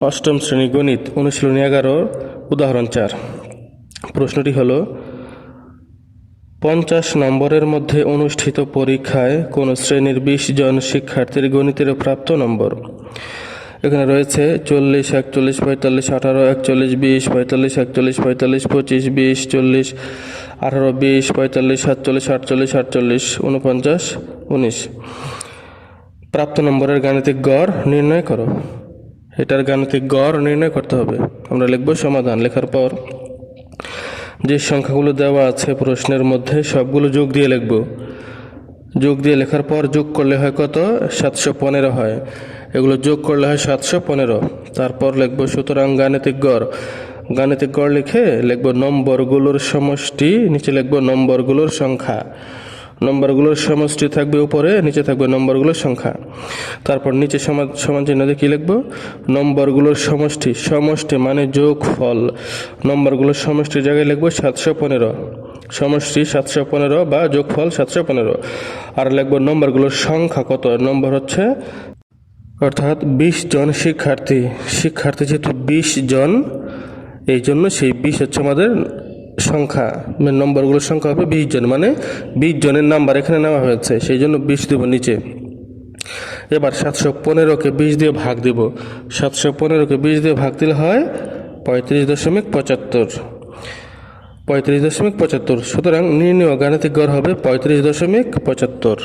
অষ্টম শ্রেণী গণিত অনুশীলনী 11 উদাহরণ 4। প্রশ্নটি হলো 50 নম্বরের মধ্যে অনুষ্ঠিত পরীক্ষায় কোন শ্রেণীর 20 জন শিক্ষার্থীর গণিতের প্রাপ্ত নম্বর। এখানে রয়েছে 40, 41, 45, 18, 41, 20, 45, 41, 45, 25, 20, 40, 18, 20, 45, 47, 48, 48, 49, 19। প্রাপ্ত নম্বরের গাণিতিক গড় নির্ণয় করো। এটার গাণিতিক গড় নির্ণয় করতে হবে। আমরা লিখব সমাধান। লেখার পর যে সংখ্যাগুলো দেওয়া আছে প্রশ্নের মধ্যে সবগুলো যোগ দিয়ে লিখব। যোগ দিয়ে লেখার পর যোগ করলে হয় কত? 715 হয়। এগুলো যোগ করলে হয় 715। তারপর লিখব সুতরাং গাণিতিক গড়। গাণিতিক গড় লিখে লিখব নম্বরগুলোর সমষ্টি, নিচে লিখব নম্বরগুলোর সংখ্যা। নম্বরগুলোর সমষ্টি থাকবে উপরে, নিচে থাকবে নম্বরগুলোর সংখ্যা। তারপর নিচে সমান চিহ্ন দিয়ে কী লিখব? নম্বরগুলোর সমষ্টি। সমষ্টি মানে যোগফল। নম্বরগুলোর সমষ্টির জায়গায় লিখব 715। সমষ্টি 715 বা যোগফল 715। আর লিখব নম্বরগুলোর সংখ্যা কত? নম্বর হচ্ছে অর্থাৎ 20 জন শিক্ষার্থী। শিক্ষার্থী যেহেতু 20 জন, এই জন্য সেই 20 হচ্ছে আমাদের সংখ্যা। নম্বরগুলোর সংখ্যা হবে 20 জন, মানে 20 জনের নাম্বার এখানে নেওয়া হয়েছে, সেই জন্য 20 দেব নিচে। এবার 715কে 20 দিয়ে ভাগ দিব। 715কে 20 দিয়ে ভাগ দিলে হয় 35.75। 35.75। সুতরাং নির্ণেয় গাণিতিক গড় হবে 35.75।